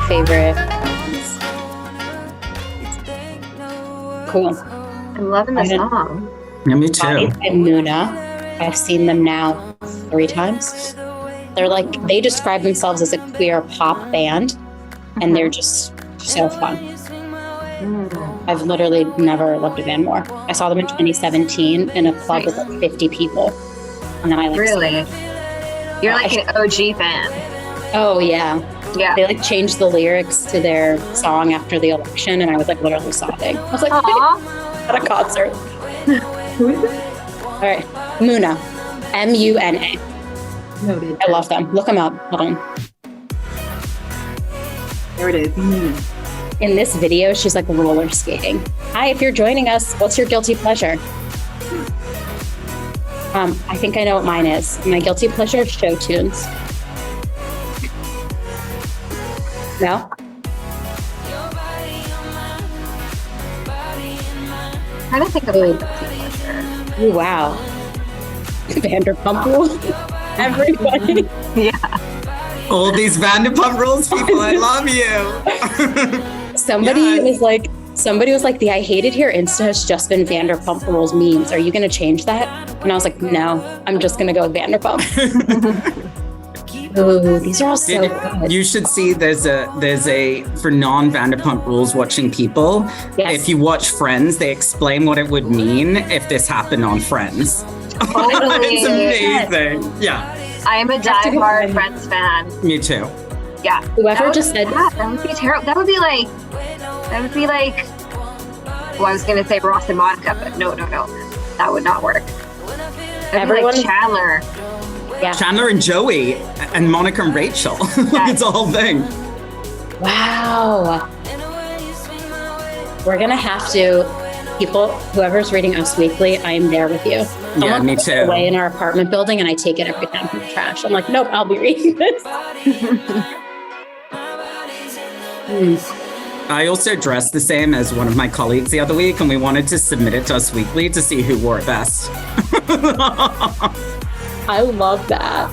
favorite ones. Cool. I'm loving the song. Yeah, me too. And Muna. I've seen them now 3 times. They're like, they describe themselves as a queer pop band, and they're just so fun. I've literally never loved a band more. I saw them in 2017 in a club with like 50 people. And then I like Really? You're like an OG fan. Oh yeah. Yeah. They like changed the lyrics to their song after the election, and I was like literally sobbing. I was like, at a concert. Who is it? All right. Muna. Muna. Noted. I love them. Look them up. Hold on. There it is. In this video, she's like roller skating. Hi, if you're joining us, what's your guilty pleasure? I think I know what mine is. My guilty pleasure is show tunes. No? I'm trying to think of my guilty pleasure. Ooh, wow. Vanderpump Rules. Everybody. Yeah. All these Vanderpump Rules people, I love you. Somebody was like, the I Hate It Here Insta has just been Vanderpump Rules memes. Are you going to change that? And I was like, no, I'm just going to go with Vanderpump. Ooh, these are all so good. You should see there's a for non-Vanderpump Rules watching people. Yes. If you watch Friends, they explain what it would mean if this happened on Friends. Totally. It's amazing. Yeah. I am a diehard Friends fan. Me too. Yeah. Whoever just said that would be terrible. That would be like, well, I was going to say Ross and Monica, but no. That would not work. Everyone, like Chandler. Yeah. Chandler and Joey and Monica and Rachel. It's a whole thing. Wow. We're going to have to, whoever's reading Us Weekly, I am there with you. Yeah, me too. Away in our apartment building, and I take it every time from the trash. I'm like, nope, I'll be reading this. I also dressed the same as one of my colleagues the other week, and we wanted to submit it to Us Weekly to see who wore it best. I love that.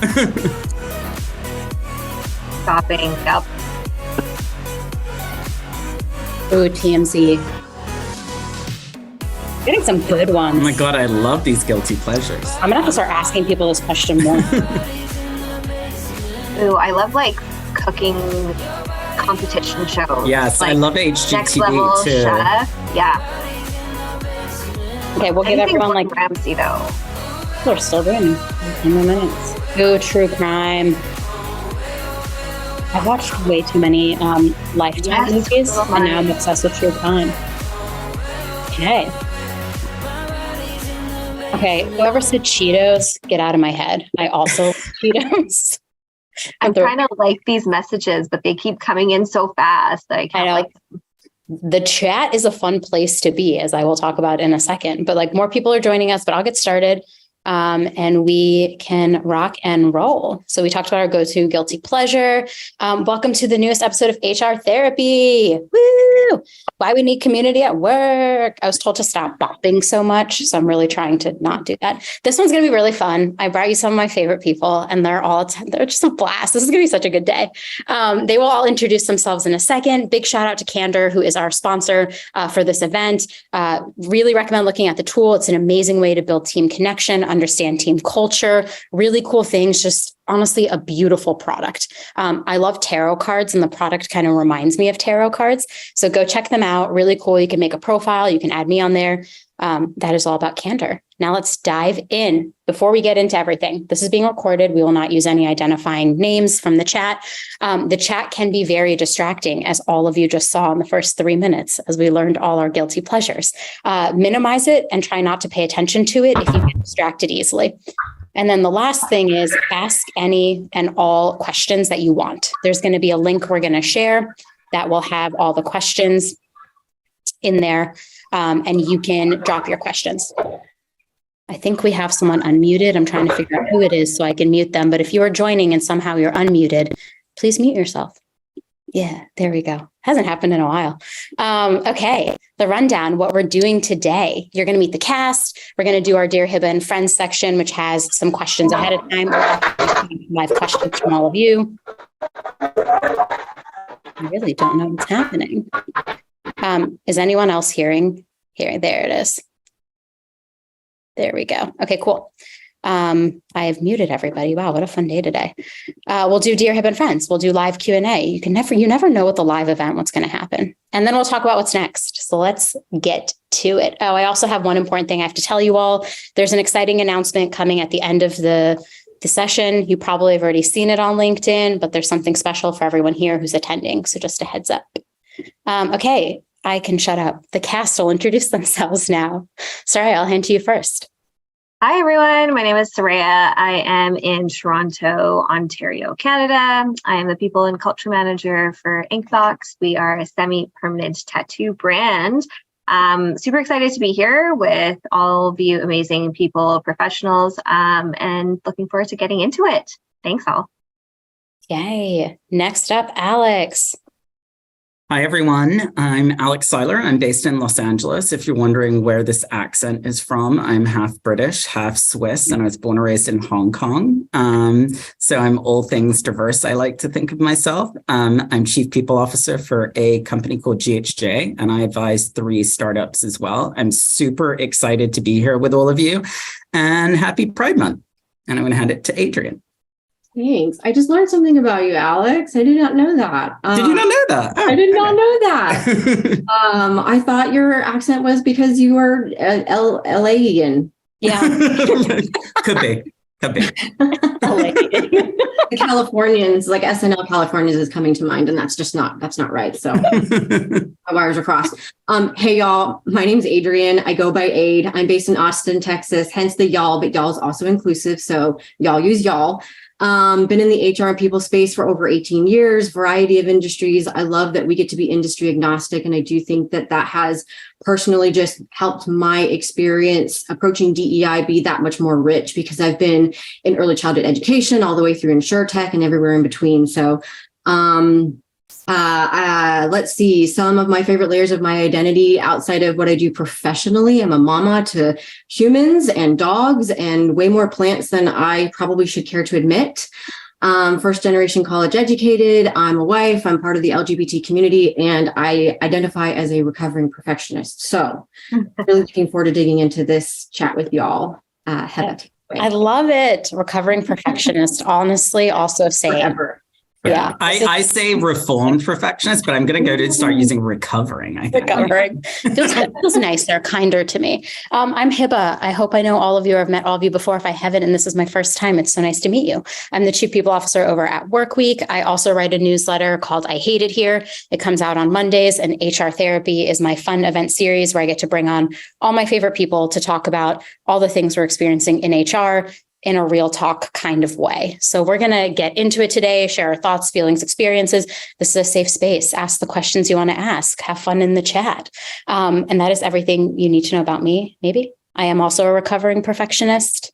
Shopping. Yep. Ooh, TMZ. Getting some good ones. Oh my God, I love these guilty pleasures. I'm gonna have to start asking people this question more. Ooh, I love like cooking competition shows. Yes, like, I love Next Level HGTV too. Chef. Yeah. Okay, we'll give everyone like Ramsay though. We're still doing 10 more minutes. Ooh, true crime. I've watched way too many Lifetime movies, and now I'm obsessed with true crime. Okay, whoever said Cheetos, get out of my head. I also like Cheetos. I'm trying to like these messages, but they keep coming in so fast that I can't like. The chat is a fun place to be, as I will talk about in a second. But like more people are joining us, but I'll get started. And we can rock and roll. So we talked about our go-to guilty pleasure. Welcome to the newest episode of HR Therapy. Woo! Why we need community at work. I was told to stop bopping so much, so I'm really trying to not do that. This one's going to be really fun. I brought you some of my favorite people, and they're just a blast. This is going to be such a good day. They will all introduce themselves in a second. Big shout out to Candor, who is our sponsor for this event. Really recommend looking at the tool. It's an amazing way to build team connection, understand team culture, really cool things, just honestly a beautiful product. I love tarot cards, and the product kind of reminds me of tarot cards. So go check them out. Really cool. You can make a profile. You can add me on there. That is all about Candor. Now let's dive in. Before we get into everything, this is being recorded. We will not use any identifying names from the chat. The chat can be very distracting, as all of you just saw in the first 3 minutes, as we learned all our guilty pleasures. Minimize it and try not to pay attention to it if you get distracted easily. And then the last thing is ask any and all questions that you want. There's going to be a link we're going to share that will have all the questions in there, and you can drop your questions. I think we have someone unmuted. I'm trying to figure out who it is so I can mute them. But if you are joining and somehow you're unmuted, please mute yourself. Yeah, there we go. Hasn't happened in a while. Okay, the rundown, what we're doing today. You're going to meet the cast. We're going to do our Dear Hebba and Friends section, which has some questions ahead of time. I have questions from all of you. I really don't know what's happening. Is anyone else hearing? Here, there it is. There we go. Okay, cool. I have muted everybody. Wow, what a fun day today. We'll do Dear Hebba and Friends. We'll do live Q&A. You never know with the live event what's going to happen. And then we'll talk about what's next. So let's get to it. Oh, I also have one important thing I have to tell you all. There's an exciting announcement coming at the end of the session. You probably have already seen it on LinkedIn, but there's something special for everyone here who's attending. So just a heads up. Okay, I can shut up. The cast will introduce themselves now. Sorry, I'll hand to you first. Hi, everyone. My name is Suraiya. I am in Toronto, Ontario, Canada. I am the People and Culture Manager for Inkbox. We are a semi-permanent tattoo brand. Super excited to be here with all of you amazing people, professionals, and looking forward to getting into it. Thanks, all. Yay. Next up, Alex. Hi, everyone. I'm Alex Seiler. I'm based in Los Angeles. If you're wondering where this accent is from, I'm half British, half Swiss, and I was born and raised in Hong Kong. So I'm all things diverse, I like to think of myself. I'm Chief People Officer for a company called GHJ, and I advise 3 startups as well. I'm super excited to be here with all of you, and happy Pride Month. And I'm going to hand it to Adrienne. Thanks. I just learned something about you, Alex. I did not know that. Did you not know that? I did not know that. I thought your accent was because you were LAian. Yeah. Could be. The Californians, like SNL Californians is coming to mind, and that's not right. So my wires are crossed. Hey, y'all. My name's Adrienne. I go by Aid. I'm based in Austin, Texas, hence the y'all, but y'all is also inclusive. So y'all use y'all. Been in the HR and people space for over 18 years, variety of industries. I love that we get to be industry agnostic. And I do think that has personally just helped my experience approaching DEI be that much more rich, because I've been in early childhood education all the way through InsurTech and everywhere in between. So let's see, some of my favorite layers of my identity outside of what I do professionally. I'm a mama to humans and dogs and way more plants than I probably should care to admit. First generation college educated. I'm a wife. I'm part of the LGBT community, and I identify as a recovering perfectionist. So really looking forward to digging into this chat with y'all. Hebba. I love it. Recovering perfectionist. Honestly, also same. Forever. Yeah. I say reformed perfectionist, but I'm going to go to start using recovering. I think. Recovering. Feels nicer, kinder to me. I'm Hebba. I hope I know all of you, or I've met all of you before. If I haven't, and this is my first time, it's so nice to meet you. I'm the Chief People Officer over at Workweek. I also write a newsletter called I Hate It Here. It comes out on Mondays, and HR Therapy is my fun event series where I get to bring on all my favorite people to talk about all the things we're experiencing in HR in a real talk kind of way. So we're going to get into it today, share our thoughts, feelings, experiences. This is a safe space. Ask the questions you want to ask. Have fun in the chat. And that is everything you need to know about me, maybe. I am also a recovering perfectionist.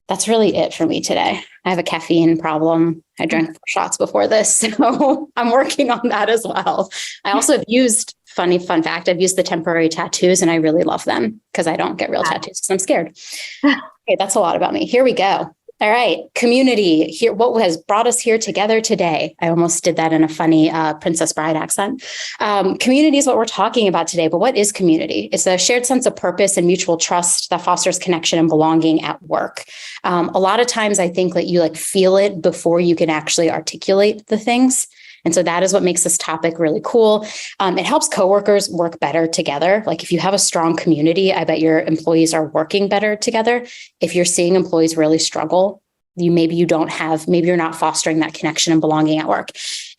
That's really it for me today. I have a caffeine problem. I drank 4 shots before this, so I'm working on that as well. I also have used, fun fact, I've used the temporary tattoos, and I really love them because I don't get real tattoos because I'm scared. Okay, that's a lot about me. Here we go. All right, community. Here, what has brought us here together today? I almost did that in a funny Princess Bride accent. Community is what we're talking about today, but what is community? It's a shared sense of purpose and mutual trust that fosters connection and belonging at work. A lot of times I think that you feel it before you can actually articulate the things. And so that is what makes this topic really cool. It helps coworkers work better together. Like if you have a strong community, I bet your employees are working better together. If you're seeing employees really struggle, maybe you're not fostering that connection and belonging at work.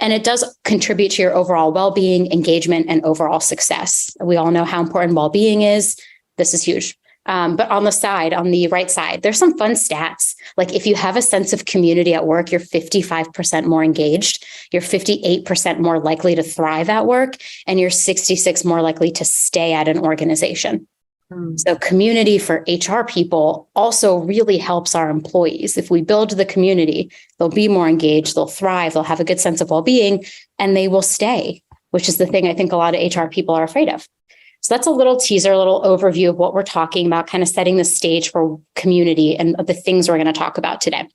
And it does contribute to your overall well-being, engagement, and overall success. We all know how important well-being is. This is huge. But on the right side, there's some fun stats. Like if you have a sense of community at work, you're 55% more engaged, you're 58% more likely to thrive at work, and you're 66% more likely to stay at an organization. So community for HR people also really helps our employees. If we build the community, they'll be more engaged, they'll thrive, they'll have a good sense of well-being, and they will stay, which is the thing I think a lot of HR people are afraid of. So that's a little teaser, a little overview of what we're talking about, kind of setting the stage for community and the things we're going to talk about today.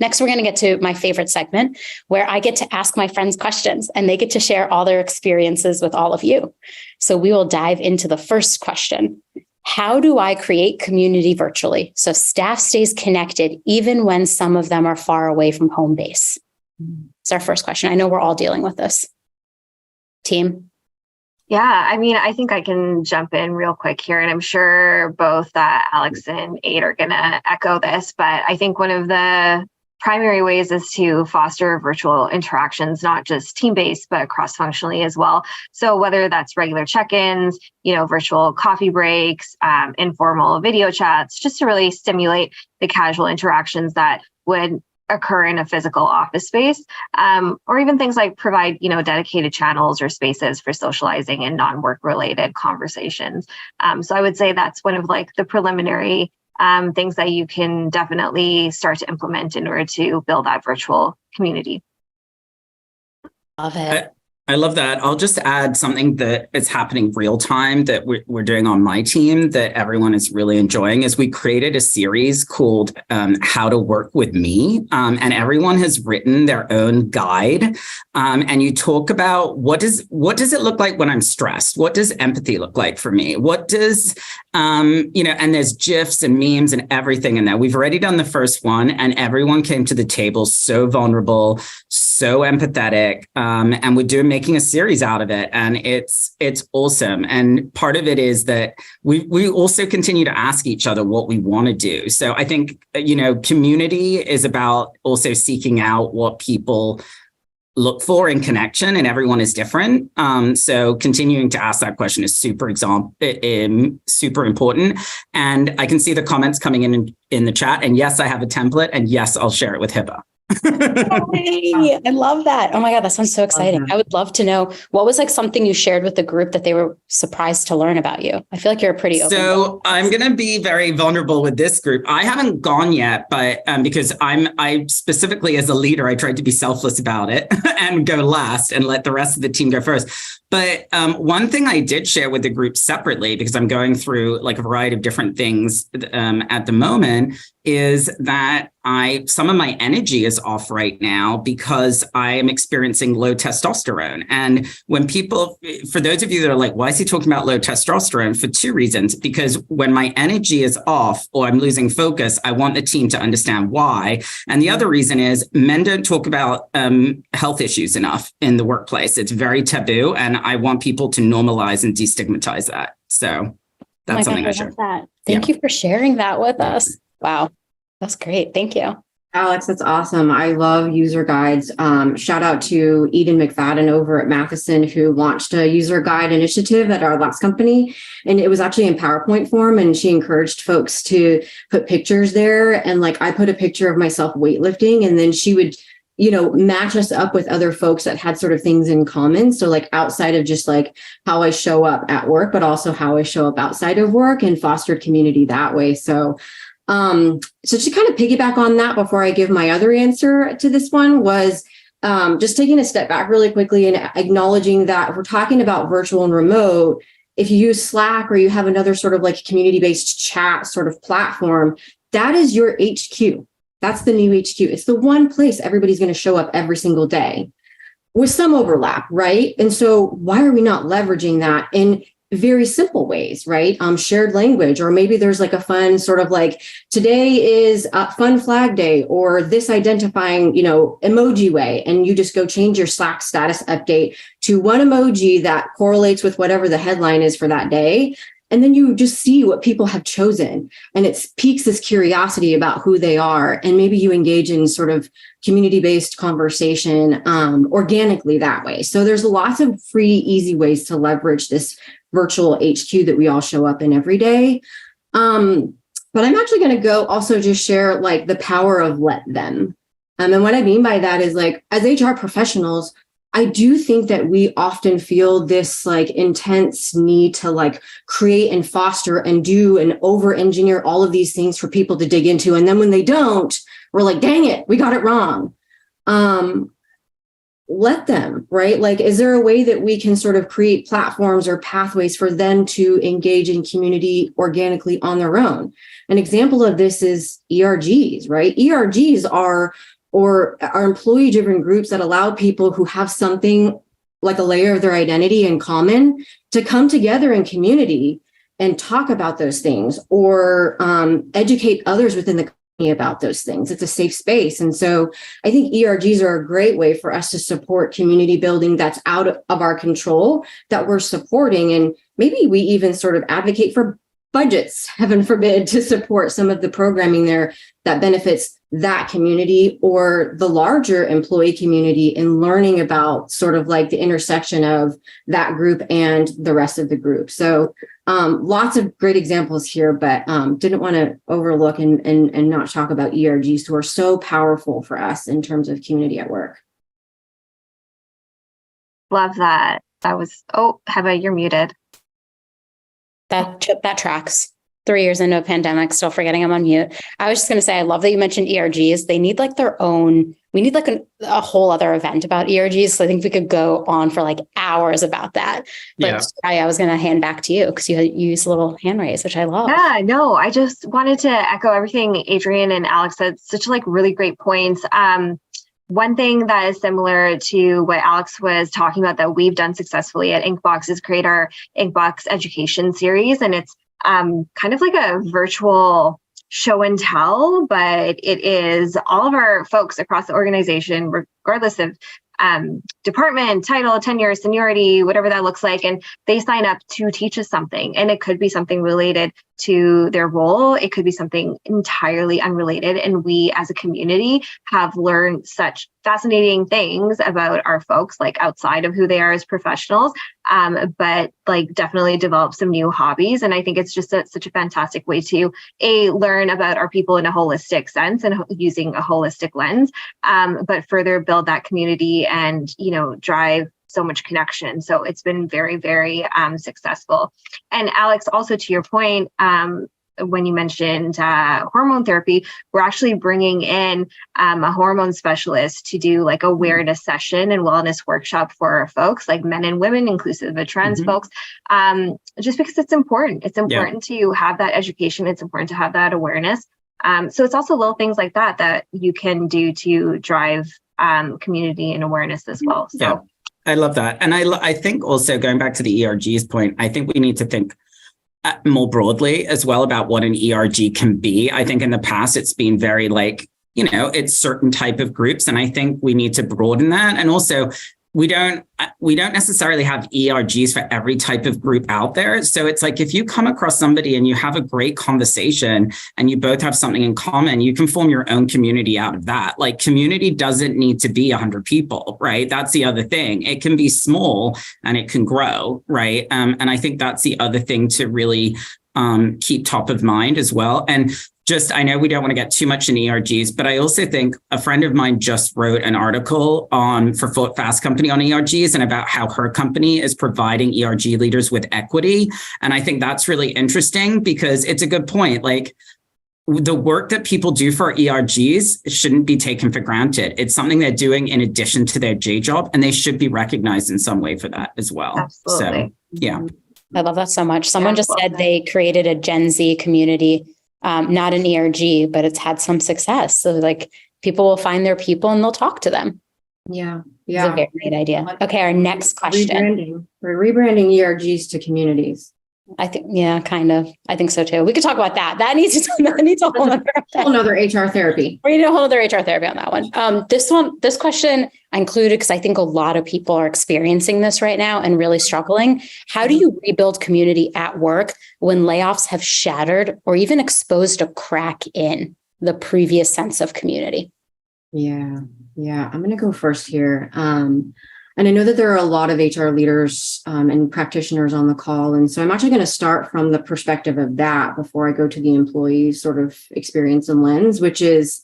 Next, we're going to get to my favorite segment where I get to ask my friends questions and they get to share all their experiences with all of you. So we will dive into the first question. How do I create community virtually so staff stays connected even when some of them are far away from home base? It's our first question. I know we're all dealing with this. Team? Yeah, I mean, I think I can jump in real quick here, and I'm sure both Alex and Aid are going to echo this, but I think one of the primary ways is to foster virtual interactions, not just team-based, but cross-functionally as well. So whether that's regular check-ins, virtual coffee breaks, informal video chats, just to really stimulate the casual interactions that would occur in a physical office space, or even things like provide, dedicated channels or spaces for socializing and non-work related conversations. So I would say that's one of the preliminary things that you can definitely start to implement in order to build that virtual community. Love it. I love that. I'll just add something that is happening real time that we're doing on my team that everyone is really enjoying is we created a series called How to Work with Me. And everyone has written their own guide. And you talk about what does it look like when I'm stressed? What does empathy look like for me? What does, and there's GIFs and memes and everything in there. We've already done the first one and everyone came to the table so vulnerable, so empathetic. And we're making a series out of it. And it's awesome. And part of it is that we also continue to ask each other what we want to do. So I think, community is about also seeking out what people look for in connection, and everyone is different. So continuing to ask that question is super important. And I can see the comments coming in the chat. And yes, I have a template. And yes, I'll share it with Hebba. Yay, I love that. Oh my God, that sounds so exciting. I would love to know what was something you shared with the group that they were surprised to learn about you. I feel like you're a pretty open. So I'm going to be very vulnerable with this group. I haven't gone yet, but because I specifically as a leader, I tried to be selfless about it and go last and let the rest of the team go first. But one thing I did share with the group separately, because I'm going through a variety of different things at the moment, is that some of my energy is off right now because I am experiencing low testosterone. And when people, for those of you that are like, why is he talking about low testosterone? For two reasons, because when my energy is off or I'm losing focus, I want the team to understand why. And the other reason is men don't talk about health issues enough in the workplace. It's very taboo. And I want people to normalize and destigmatize that. So that's something I share. Thank you for sharing that with us. Wow. That's great. Thank you. Alex, that's awesome. I love user guides. Shout out to Eden McFadden over at Matheson, who launched a user guide initiative at our last company. And it was actually in PowerPoint form. And she encouraged folks to put pictures there. And I put a picture of myself weightlifting, and then she would match us up with other folks that had sort of things in common. So outside of just how I show up at work, but also how I show up outside of work, and fostered community that way. So to kind of piggyback on that before I give my other answer to this one was just taking a step back really quickly and acknowledging that if we're talking about virtual and remote, if you use Slack or you have another sort of community-based chat sort of platform, that is your HQ. That's the new HQ. It's the one place everybody's going to show up every single day with some overlap, right? And so why are we not leveraging that in very simple ways, right? Shared language, or maybe there's a fun sort of today is a fun flag day, or this identifying, emoji way. And you just go change your Slack status update to one emoji that correlates with whatever the headline is for that day. And then you just see what people have chosen, and it piques this curiosity about who they are. And maybe you engage in sort of community-based conversation organically that way. So there's lots of free, easy ways to leverage this virtual HQ that we all show up in every day. But I'm actually going to go also just share the power of let them. And what I mean by that is as HR professionals, I do think that we often feel this intense need to create and foster and do and over engineer all of these things for people to dig into. And then when they don't, we're dang it, we got it wrong. let them, right? Like, is there a way that we can sort of create platforms or pathways for them to engage in community organically on their own? An example of this is ERGs, right? ERGs are employee-driven groups that allow people who have something like a layer of their identity in common to come together in community and talk about those things, or educate others within the community about those things. It's a safe space. And so I think ERGs are a great way for us to support community building that's out of our control, that we're supporting. And maybe we even sort of advocate for budgets, heaven forbid, to support some of the programming there that benefits that community or the larger employee community in learning about sort of like the intersection of that group and the rest of the group. So lots of great examples here, but didn't want to overlook and not talk about ERGs, who are so powerful for us in terms of community at work. Love that. That was, Hebba, you're muted. That tracks. 3 years into a pandemic, still forgetting I'm on mute. I was just going to say, I love that you mentioned ERGs. They need like their own, we need like a whole other event about ERGs. So I think we could go on for like hours about that. But I was going to hand back to you because you used a little hand raise, which I love. Yeah, no, I just wanted to echo everything Adrienne and Alex said. Such like really great points. One thing that is similar to what Alex was talking about that we've done successfully at Inkbox is create our Inkbox education series. And it's kind of like a virtual show and tell, but it is all of our folks across the organization, regardless of department, title, tenure, seniority, whatever that looks like. And they sign up to teach us something. And it could be something related to their role. It could be something entirely unrelated. And we as a community have learned such fascinating things about our folks, like outside of who they are as professionals, but like definitely develop some new hobbies. And I think it's just such a fantastic way to learn about our people in a holistic sense and using a holistic lens, but further build that community and, drive so much connection. So it's been very, very successful. And Alex, also to your point, when you mentioned hormone therapy, we're actually bringing in a hormone specialist to do like awareness session and wellness workshop for our folks, like men and women, inclusive of trans folks, just because it's important. It's important to have that education. It's important to have that awareness. So it's also little things like that you can do to drive community and awareness as well. So. Yeah. I love that. And I think also going back to the ERG's point, I think we need to think more broadly as well about what an ERG can be. I think in the past, it's been very like, it's certain type of groups. And I think we need to broaden that. And also we don't necessarily have ERGs for every type of group out there. So it's like, if you come across somebody and you have a great conversation and you both have something in common, you can form your own community out of that. Like, community doesn't need to be 100 people, right? That's the other thing. It can be small and it can grow, right? And I think that's the other thing to really keep top of mind as well. And I know we don't want to get too much in ERGs, but I also think a friend of mine just wrote an article for Fast Company on ERGs and about how her company is providing ERG leaders with equity. And I think that's really interesting because it's a good point. Like, the work that people do for ERGs shouldn't be taken for granted. It's something they're doing in addition to their day job, and they should be recognized in some way for that as well. Absolutely. So, yeah. I love that so much. Someone just said they created a Gen Z community. Not an ERG, but it's had some success. So like, people will find their people and they'll talk to them. Yeah. It's a very great idea. Okay. Our next question. We're rebranding ERGs to communities. I think, kind of. I think so too. We could talk about that. That needs a whole other HR therapy. We need a whole other HR therapy on that one. This question I included because I think a lot of people are experiencing this right now and really struggling. How do you rebuild community at work when layoffs have shattered or even exposed a crack in the previous sense of community? Yeah. I'm going to go first here. And I know that there are a lot of HR leaders and practitioners on the call. And so I'm actually going to start from the perspective of that before I go to the employee sort of experience and lens, which is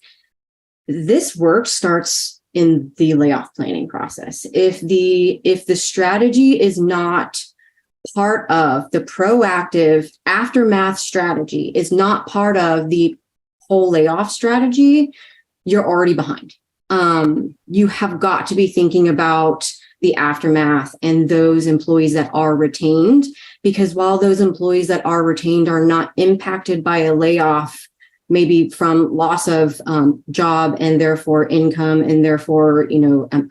this work starts in the layoff planning process. If the strategy is not part of the proactive aftermath strategy, is not part of the whole layoff strategy, you're already behind. you have got to be thinking about the aftermath and those employees that are retained, because while those employees that are retained are not impacted by a layoff, maybe from loss of job and therefore income and therefore,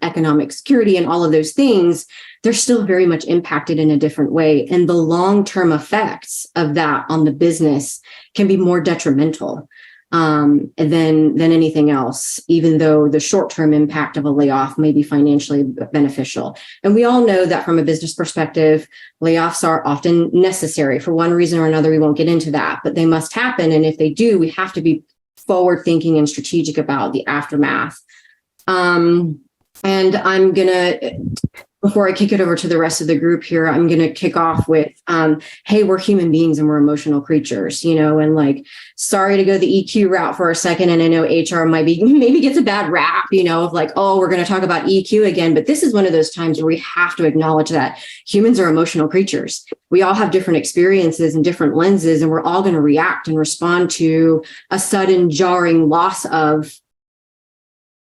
economic security and all of those things, they're still very much impacted in a different way. And the long-term effects of that on the business can be more detrimental than anything else, even though the short-term impact of a layoff may be financially beneficial. And we all know that from a business perspective, layoffs are often necessary for one reason or another. We won't get into that, but they must happen. And if they do, we have to be forward-thinking and strategic about the aftermath. And I'm going to, before I kick it over to the rest of the group here, I'm going to kick off with, hey, we're human beings and we're emotional creatures, and like, sorry to go the EQ route for a second. And I know HR maybe gets a bad rap, of like, oh, we're going to talk about EQ again. But this is one of those times where we have to acknowledge that humans are emotional creatures. We all have different experiences and different lenses, and we're all going to react and respond to a sudden jarring loss of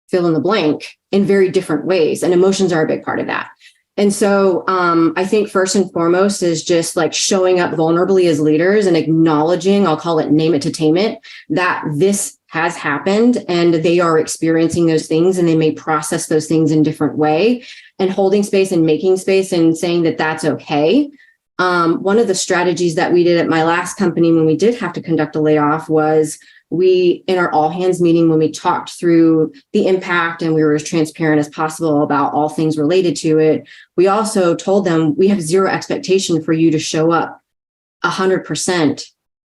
fill in the blank in very different ways. And emotions are a big part of that. And so I think first and foremost is just like showing up vulnerably as leaders and acknowledging, I'll call it name it to tame it, that this has happened and they are experiencing those things and they may process those things in different way, and holding space and making space and saying that that's okay. One of the strategies that we did at my last company when we did have to conduct a layoff was in our all hands meeting, when we talked through the impact and we were as transparent as possible about all things related to it, we also told them we have zero expectation for you to show up 100%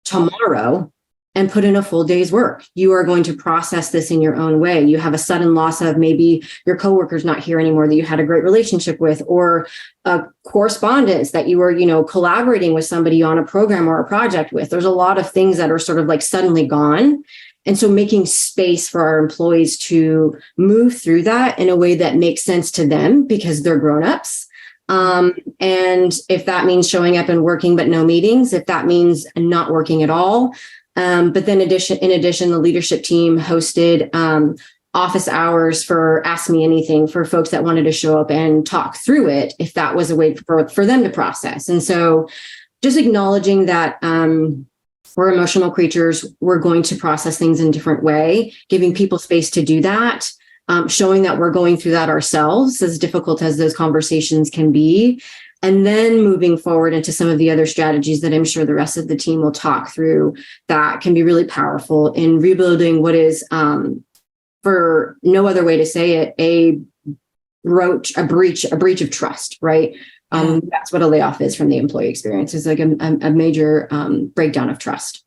tomorrow and put in a full day's work. You are going to process this in your own way. You have a sudden loss of maybe your coworker's not here anymore that you had a great relationship with, or a correspondence that you were, collaborating with somebody on a program or a project with. There's a lot of things that are sort of like suddenly gone. And so making space for our employees to move through that in a way that makes sense to them because they're grown-ups. And if that means showing up and working, but no meetings, if that means not working at all. But then in addition, the leadership team hosted office hours for Ask Me Anything for folks that wanted to show up and talk through it, if that was a way for them to process. And so just acknowledging that we're emotional creatures, we're going to process things in a different way, giving people space to do that, showing that we're going through that ourselves, as difficult as those conversations can be. And then moving forward into some of the other strategies that I'm sure the rest of the team will talk through that can be really powerful in rebuilding what is, for no other way to say it, a breach of trust, right? That's what a layoff is from the employee experience. It's like a major breakdown of trust.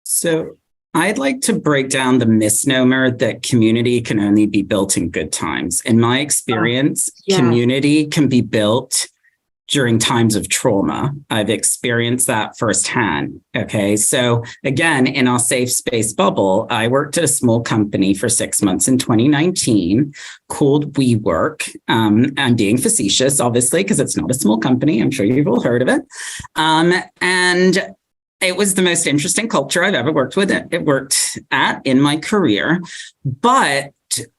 So I'd like to break down the misnomer that community can only be built in good times. In my experience, community can be built during times of trauma. I've experienced that firsthand. Okay. So again, in our safe space bubble, I worked at a small company for 6 months in 2019 called WeWork. I'm being facetious, obviously, because it's not a small company. I'm sure you've all heard of it. And it was the most interesting culture I've ever worked at in my career. But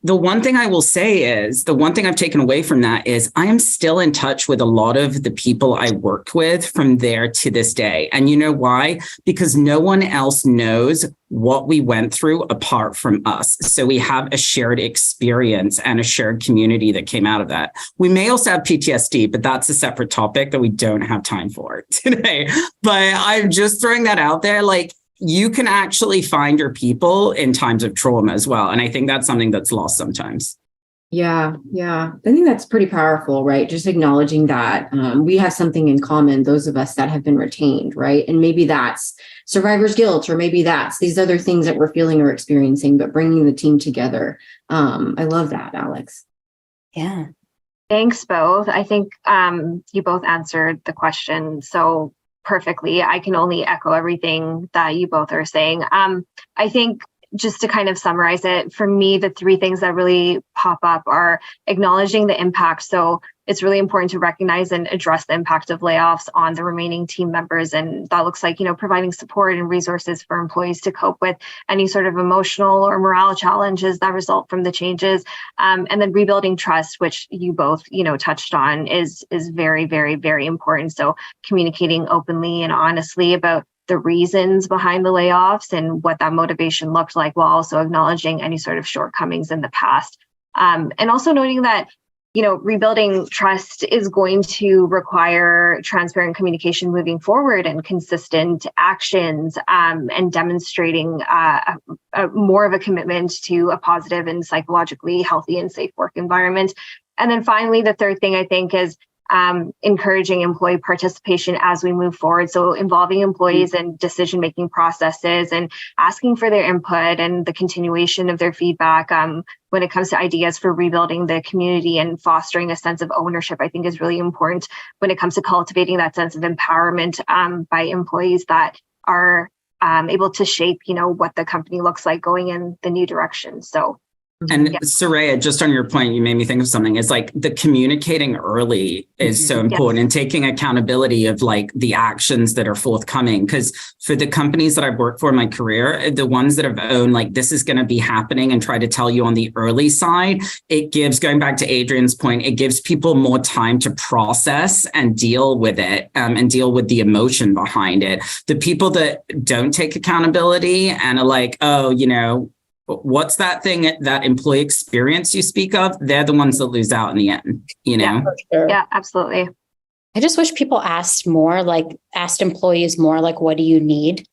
the one thing I will say is, the one thing I've taken away from that is I am still in touch with a lot of the people I worked with from there to this day. And you know why? Because no one else knows what we went through apart from us. So we have a shared experience and a shared community that came out of that. We may also have PTSD, but that's a separate topic that we don't have time for today. But I'm just throwing that out there. Like, you can actually find your people in times of trauma as well. And I think that's something that's lost sometimes. Yeah. I think that's pretty powerful, right? Just acknowledging that we have something in common, those of us that have been retained, right? And maybe that's survivor's guilt, or maybe that's these other things that we're feeling or experiencing, but bringing the team together. I love that, Alex. Yeah. Thanks, both. I think you both answered the question so perfectly. I can only echo everything that you both are saying. I think just to kind of summarize it, for me, the three things that really pop up are acknowledging the impact. So it's really important to recognize and address the impact of layoffs on the remaining team members. And that looks like, providing support and resources for employees to cope with any sort of emotional or morale challenges that result from the changes. And then rebuilding trust, which you both, touched on, is very, very, very important. So communicating openly and honestly about the reasons behind the layoffs and what that motivation looked like, while also acknowledging any sort of shortcomings in the past. And also noting that, rebuilding trust is going to require transparent communication moving forward and consistent actions, and demonstrating more of a commitment to a positive and psychologically healthy and safe work environment. And then finally, the third thing I think is encouraging employee participation as we move forward. So involving employees in decision-making processes and asking for their input and the continuation of their feedback when it comes to ideas for rebuilding the community and fostering a sense of ownership, I think is really important when it comes to cultivating that sense of empowerment by employees that are able to shape, what the company looks like going in the new direction. So. And Suraiya, just on your point, you made me think of something. It's like the communicating early is so important, and taking accountability of like the actions that are forthcoming. Because for the companies that I've worked for in my career, the ones that have owned like this is going to be happening and try to tell you on the early side, it gives, going back to Adrienne's point, it gives people more time to process and deal with it, and deal with the emotion behind it. The people that don't take accountability and are like, oh, what's that thing, that employee experience you speak of? They're the ones that lose out in the end, Yeah, for sure. Yeah, absolutely. I just wish people asked employees more, like, what do you need?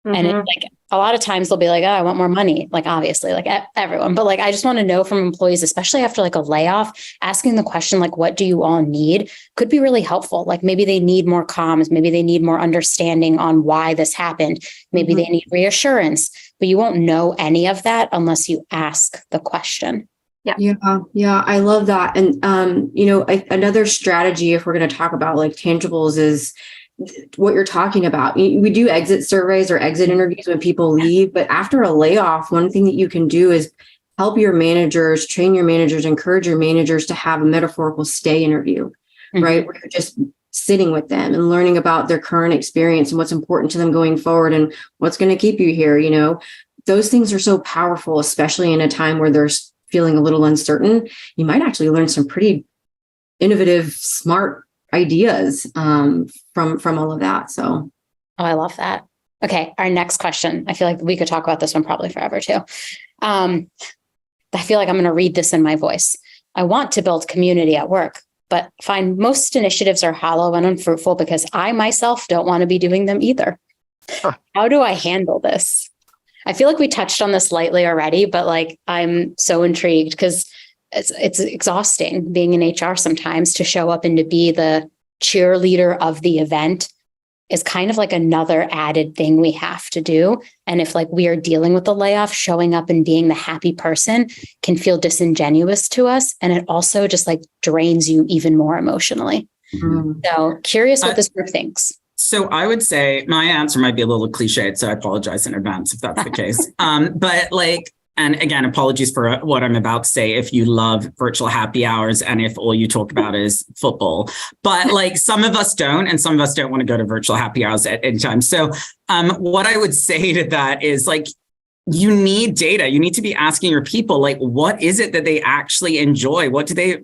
Mm-hmm. And it's like, a lot of times they'll be like, oh, I want more money. Like, obviously, like everyone, but like, I just want to know from employees, especially after like a layoff, asking the question, like, what do you all need, could be really helpful. Like maybe they need more comms, maybe they need more understanding on why this happened. Maybe they need reassurance, but you won't know any of that unless you ask the question. Yeah. I love that. And, another strategy, if we're going to talk about like tangibles, is what you're talking about. We do exit surveys or exit interviews when people leave, but after a layoff, one thing that you can do is help your managers, train your managers, encourage your managers to have a metaphorical stay interview, right? Where you're just sitting with them and learning about their current experience and what's important to them going forward and what's going to keep you here. Those things are so powerful, especially in a time where they're feeling a little uncertain. You might actually learn some pretty innovative, smart ideas from all of that. So, I love that. Okay, our next question. I feel like we could talk about this one probably forever too. I feel like I'm going to read this in my voice. I want to build community at work, but find most initiatives are hollow and unfruitful because I myself don't want to be doing them either. How do I handle this? I feel like we touched on this lightly already, but like I'm so intrigued because it's exhausting being in HR sometimes to show up and to be the cheerleader of the event is kind of like another added thing we have to do. And if like we are dealing with the layoff, showing up and being the happy person can feel disingenuous to us. And it also just like drains you even more emotionally. So curious what this group thinks. So I would say my answer might be a little cliched, so I apologize in advance if that's the case. But like, and again, apologies for what I'm about to say if you love virtual happy hours and if all you talk about is football. But like some of us don't, and some of us don't want to go to virtual happy hours at any time. So what I would say to that is like, you need data. You need to be asking your people, like, what is it that they actually enjoy? What do they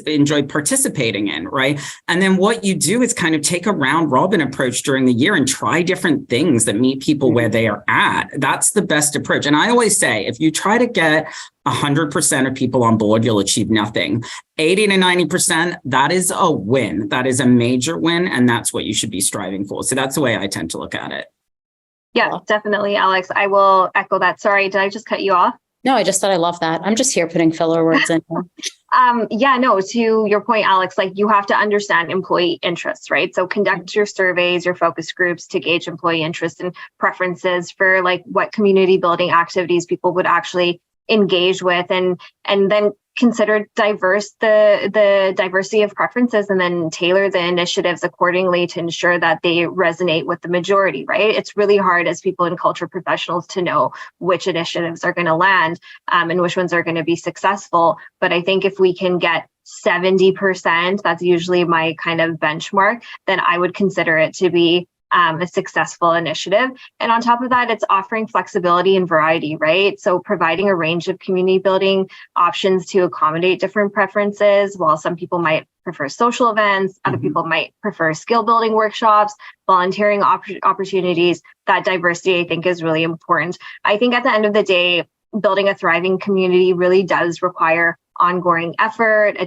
enjoy participating in, right? And then what you do is kind of take a round robin approach during the year and try different things that meet people where they are at. That's the best approach. And I always say, if you try to get 100% of people on board, you'll achieve nothing. 80 to 90%, that is a win. That is a major win. And that's what you should be striving for. So that's the way I tend to look at it. Yeah, definitely, Alex. I will echo that. Sorry, did I just cut you off? No, I just thought I love that. I'm just here putting filler words in. To your point, Alex, like you have to understand employee interests, right? So conduct your surveys, your focus groups to gauge employee interests and preferences for like what community building activities people would actually engage with, and then consider the diversity of preferences and then tailor the initiatives accordingly to ensure that they resonate with the majority, right? It's really hard as people in culture professionals to know which initiatives are going to land and which ones are going to be successful. But I think if we can get 70%, that's usually my kind of benchmark, then I would consider it to be a successful initiative. And on top of that, it's offering flexibility and variety, right? So providing a range of community building options to accommodate different preferences. While some people might prefer social events, other people might prefer skill building workshops, volunteering opportunities. That diversity, I think, is really important. I think at the end of the day, building a thriving community really does require ongoing effort,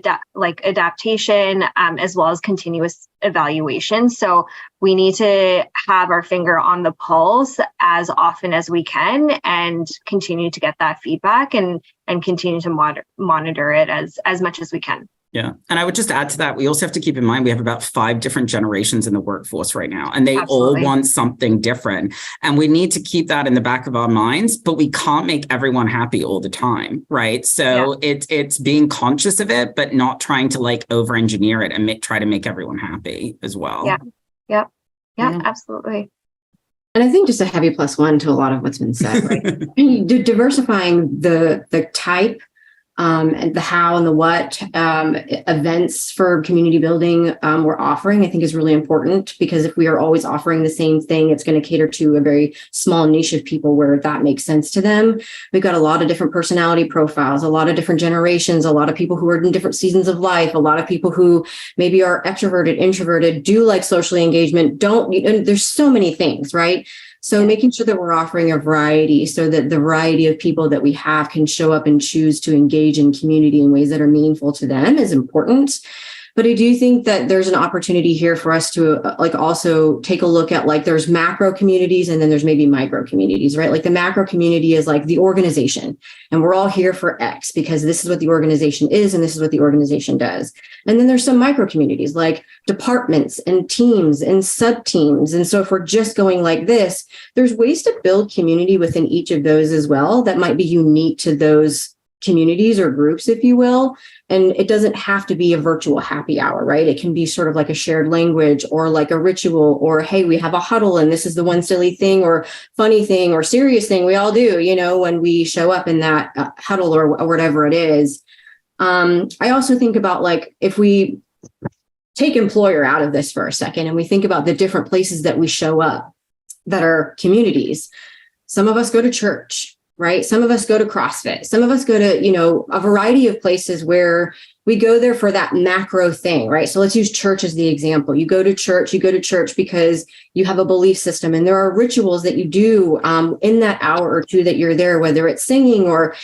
adaptation, as well as continuous evaluation. So we need to have our finger on the pulse as often as we can and continue to get that feedback and continue to monitor it as much as we can. Yeah. And I would just add to that, we also have to keep in mind, we have about 5 different generations in the workforce right now, and they Absolutely. all want something different. And we need to keep that in the back of our minds, but we can't make everyone happy all the time. Right. So it's being conscious of it, but not trying to like over engineer it and try to make everyone happy as well. Yeah, absolutely. And I think just a heavy +1 to a lot of what's been said, right? Diversifying the type, and the how and the what events for community building we're offering, I think is really important, because if we are always offering the same thing, it's going to cater to a very small niche of people where that makes sense to them. We've got a lot of different personality profiles, a lot of different generations, a lot of people who are in different seasons of life, a lot of people who maybe are extroverted, introverted, do like socially engagement, don't, and there's so many things, right? So making sure that we're offering a variety so that the variety of people that we have can show up and choose to engage in community in ways that are meaningful to them is important. But I do think that there's an opportunity here for us to also take a look at there's macro communities and then there's maybe micro communities, right? Like the macro community is like the organization, and we're all here for X because this is what the organization is and this is what the organization does. And then there's some micro communities like departments and teams and sub teams. And so if we're just going like this, there's ways to build community within each of those as well that might be unique to those communities or groups, if you will. And it doesn't have to be a virtual happy hour, right? It can be sort of like a shared language or like a ritual, or, hey, we have a huddle and this is the one silly thing or funny thing or serious thing we all do, when we show up in that huddle or whatever it is. I also think about if we take employer out of this for a second and we think about the different places that we show up that are communities. Some of us go to church, right? Some of us go to CrossFit. Some of us go to, a variety of places where we go there for that macro thing, right? So let's use church as the example. You go to church because you have a belief system, and there are rituals that you do in that hour or two that you're there, whether it's singing or,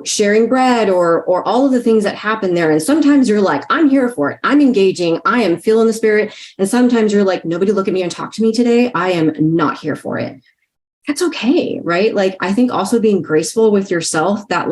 sharing bread or all of the things that happen there. And sometimes you're like, I'm here for it. I'm engaging. I am feeling the spirit. And sometimes you're like, nobody look at me and talk to me today. I am not here for it. That's okay, right? I think also being graceful with yourself that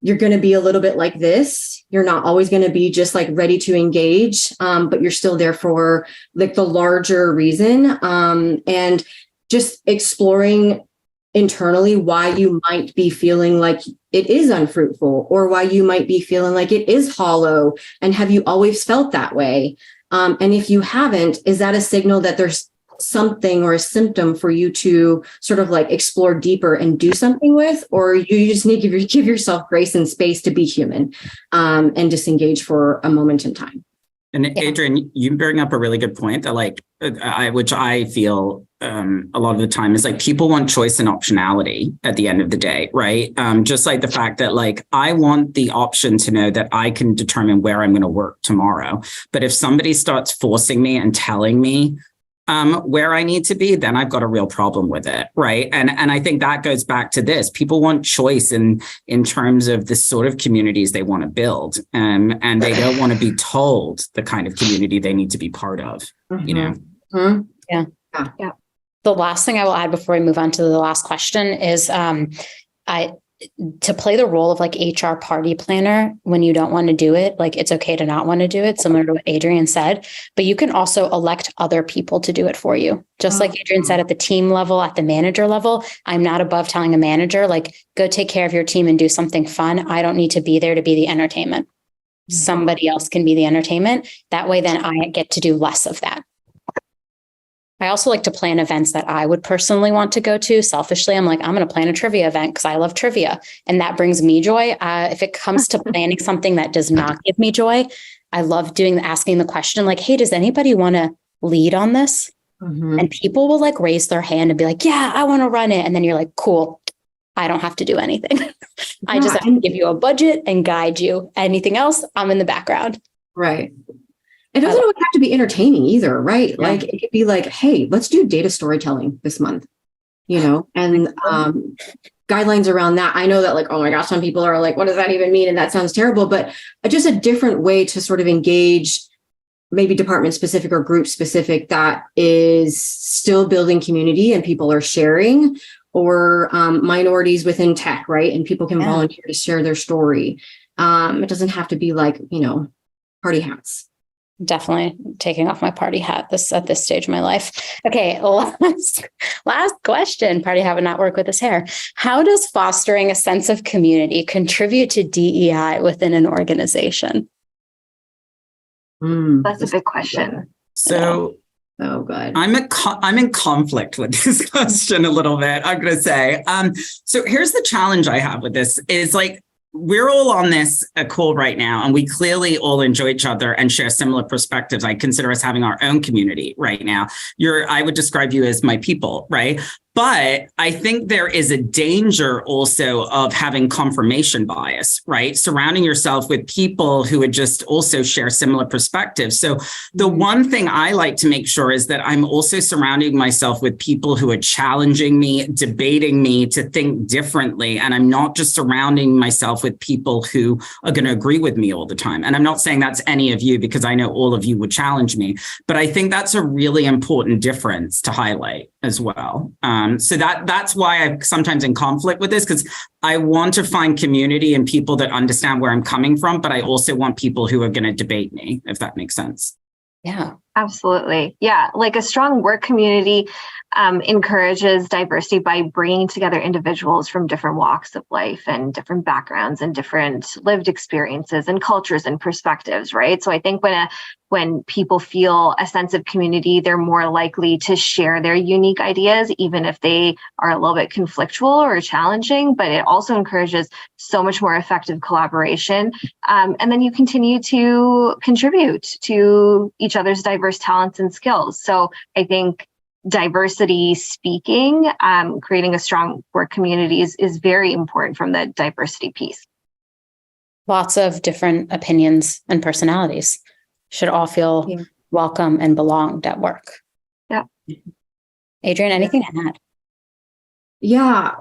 you're going to be a little bit like this. You're not always going to be just ready to engage, but you're still there for the larger reason. And just exploring internally why you might be feeling like it is unfruitful, or why you might be feeling like it is hollow. And have you always felt that way? And if you haven't, is that a signal that there's something or a symptom for you to sort of explore deeper and do something with, or you just need to give yourself grace and space to be human and disengage for a moment in time. And Adrienne, you bring up a really good point that which I feel a lot of the time is people want choice and optionality at the end of the day, right? Just like the fact that I want the option to know that I can determine where I'm going to work tomorrow. But if somebody starts forcing me and telling me where I need to be, then I've got a real problem with it, right? And I think that goes back to this. People want choice in terms of the sort of communities they want to build, and they don't want to be told the kind of community they need to be part of, Yeah. The last thing I will add before we move on to the last question is to play the role of HR party planner when you don't want to do it. It's okay to not want to do it, similar to what Adrienne said, but you can also elect other people to do it for you. Just like Adrienne said, at the team level, at the manager level, I'm not above telling a manager, go take care of your team and do something fun. I don't need to be there to be the entertainment. Somebody else can be the entertainment. That way, then I get to do less of that. I also like to plan events that I would personally want to go to. Selfishly, I'm like, I'm going to plan a trivia event because I love trivia and that brings me joy. If it comes to planning something that does not give me joy, I love asking the question like, hey, does anybody want to lead on this? Mhm. And people will like raise their hand and be like, yeah, I want to run it. And then you're like, cool, I don't have to do anything. I just have to give you a budget and guide you. Anything else, I'm in the background. Right. It doesn't always have to be entertaining either, right? Yeah. Like it could be like, hey, let's do data storytelling this month, and guidelines around that. I know that like, oh my gosh, some people are like, what does that even mean? And that sounds terrible, but just a different way to sort of engage maybe department specific or group specific that is still building community and people are sharing, or minorities within tech, right? And people can volunteer to share their story. It doesn't have to be like, party hats. Definitely taking off my party hat at this stage of my life. Okay, last question. Party hat would not work with his hair. How does fostering a sense of community contribute to DEI within an organization? That's a big question. So good. I'm in conflict with this question a little bit, I'm going to say. So here's the challenge I have with this is like, we're all on this call right now, and we clearly all enjoy each other and share similar perspectives. I consider us having our own community right now. I would describe you as my people, right? But I think there is a danger also of having confirmation bias, right? Surrounding yourself with people who would just also share similar perspectives. So the one thing I like to make sure is that I'm also surrounding myself with people who are challenging me, debating me to think differently. And I'm not just surrounding myself with people who are going to agree with me all the time. And I'm not saying that's any of you, because I know all of you would challenge me, but I think that's a really important difference to highlight as well. So that's why I'm sometimes in conflict with this, because I want to find community and people that understand where I'm coming from, but I also want people who are going to debate me, if that makes sense. Yeah, absolutely. Yeah, like a strong work community encourages diversity by bringing together individuals from different walks of life and different backgrounds and different lived experiences and cultures and perspectives, right? So I think when people feel a sense of community, they're more likely to share their unique ideas, even if they are a little bit conflictual or challenging, but it also encourages so much more effective collaboration. And then you continue to contribute to each other's diverse talents and skills. So I think diversity speaking, creating a strong work community is very important from the diversity piece. Lots of different opinions and personalities should all feel welcome and belonged at work. Yeah. Adrienne, anything to add? Yeah.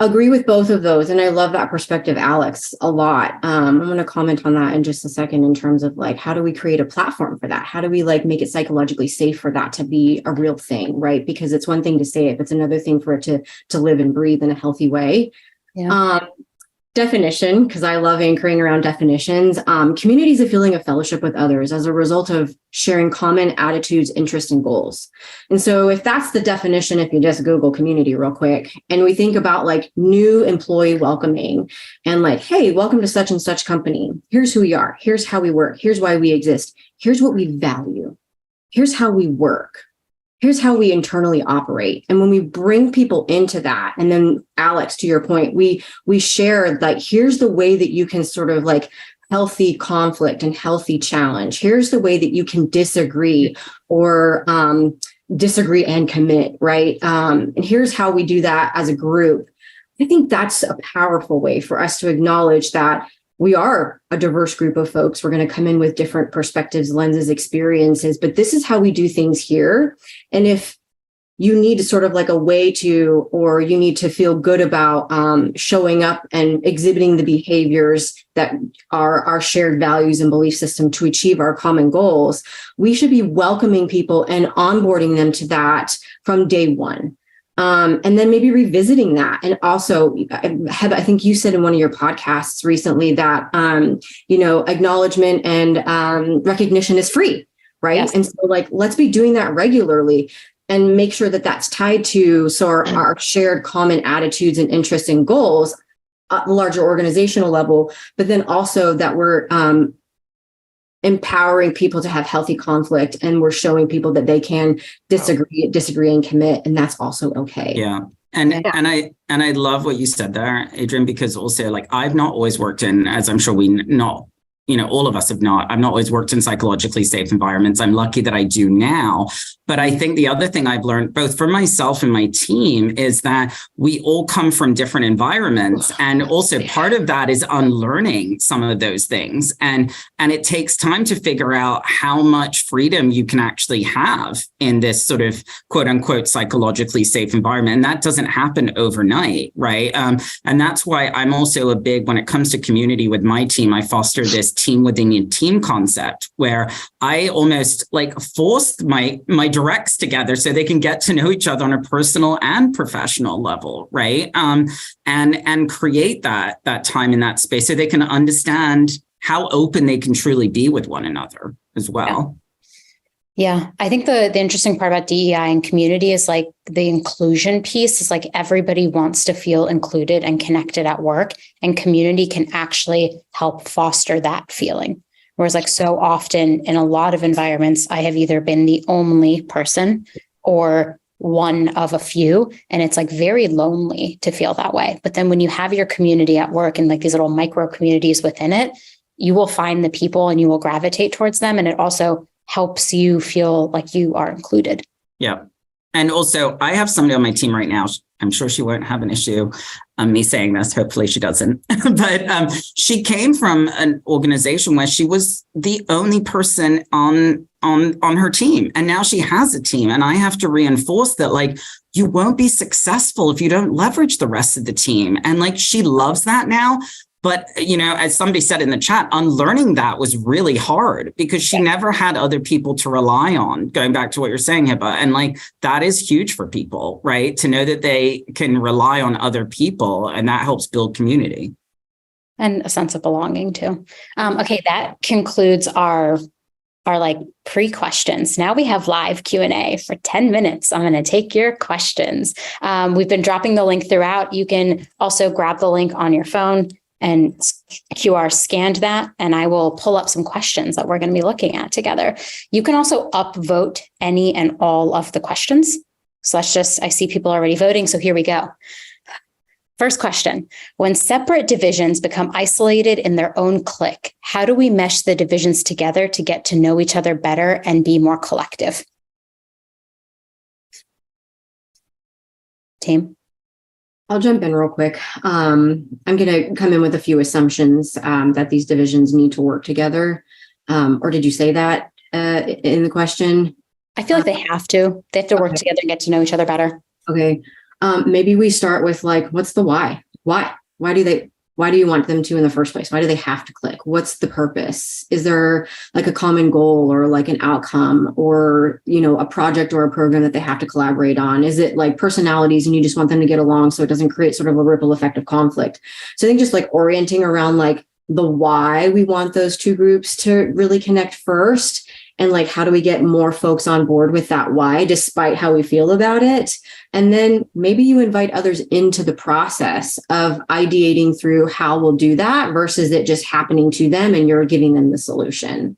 Agree with both of those. And I love that perspective, Alex, a lot. I'm going to comment on that in just a second in terms of like, how do we create a platform for that? How do we like make it psychologically safe for that to be a real thing, right? Because it's one thing to say it, but it's another thing for it to live and breathe in a healthy way. Yeah. Definition, because I love anchoring around definitions. Community is a feeling of fellowship with others as a result of sharing common attitudes, interests, and goals. And so if that's the definition, if you just Google community real quick, and we think about like new employee welcoming and like, hey, welcome to such and such company. Here's who we are. Here's how we work. Here's why we exist. Here's what we value. Here's how we work. Here's how we internally operate. And when we bring people into that, and then Alex, to your point, we share like, here's the way that you can sort of like healthy conflict and healthy challenge. Here's the way that you can disagree or disagree and commit, right? And here's how we do that as a group. I think that's a powerful way for us to acknowledge that we are a diverse group of folks. We're going to come in with different perspectives, lenses, experiences, but this is how we do things here. And if you need sort of like a way to, or you need to feel good about showing up and exhibiting the behaviors that are our shared values and belief system to achieve our common goals, we should be welcoming people and onboarding them to that from day one. And then maybe revisiting that. And also, Hebba, I think you said in one of your podcasts recently that, acknowledgement and recognition is free, right? Yes. And so like, let's be doing that regularly and make sure that that's tied to our shared common attitudes and interests and goals at the larger organizational level, but then also that we're empowering people to have healthy conflict, and we're showing people that they can disagree and commit, and that's also okay. Yeah. And I love what you said there, Adrienne, because also like I've not always worked in, as I'm sure all of us have not. I've not always worked in psychologically safe environments. I'm lucky that I do now. But I think the other thing I've learned, both for myself and my team, is that we all come from different environments. And also part of that is unlearning some of those things. And it takes time to figure out how much freedom you can actually have in this sort of quote unquote psychologically safe environment. And that doesn't happen overnight, right? And that's why I'm also a big, when it comes to community with my team, I foster this team within a team concept where I almost like forced my directs together so they can get to know each other on a personal and professional level, right? And create that time in that space so they can understand how open they can truly be with one another as well. Yeah, I think the interesting part about DEI and community is like the inclusion piece is like everybody wants to feel included and connected at work, and community can actually help foster that feeling. Whereas like so often in a lot of environments, I have either been the only person or one of a few, and it's like very lonely to feel that way. But then when you have your community at work and like these little micro communities within it, you will find the people and you will gravitate towards them. And it also helps you feel like you are included. Yeah. And also I have somebody on my team right now. I'm sure she won't have an issue me saying this. Hopefully she doesn't. But she came from an organization where she was the only person on her team. And now she has a team. And I have to reinforce that, like, you won't be successful if you don't leverage the rest of the team. And like, she loves that now. But, as somebody said in the chat, unlearning that was really hard because she never had other people to rely on, going back to what you're saying, Hebba. And like, that is huge for people, right? To know that they can rely on other people, and that helps build community. And a sense of belonging too. Okay, that concludes our like pre-questions. Now we have live Q&A for 10 minutes. I'm going to take your questions. We've been dropping the link throughout. You can also grab the link on your phone and QR scanned that, and I will pull up some questions that we're going to be looking at together. You can also upvote any and all of the questions. So I see people already voting. So here we go. First question: when separate divisions become isolated in their own clique, how do we mesh the divisions together to get to know each other better and be more collective? Team? I'll jump in real quick. I'm going to come in with a few assumptions that these divisions need to work together. Or did you say that in the question? I feel like they have to. They have to work together and get to know each other better. Okay. Maybe we start with like, what's the why? Why do you want them to in the first place? Why do they have to click? What's the purpose? Is there like a common goal or like an outcome or, a project or a program that they have to collaborate on? Is it like personalities and you just want them to get along so it doesn't create sort of a ripple effect of conflict? So I think just like orienting around like the why we want those two groups to really connect first. And like, how do we get more folks on board with that why, despite how we feel about it? And then maybe you invite others into the process of ideating through how we'll do that versus it just happening to them and you're giving them the solution.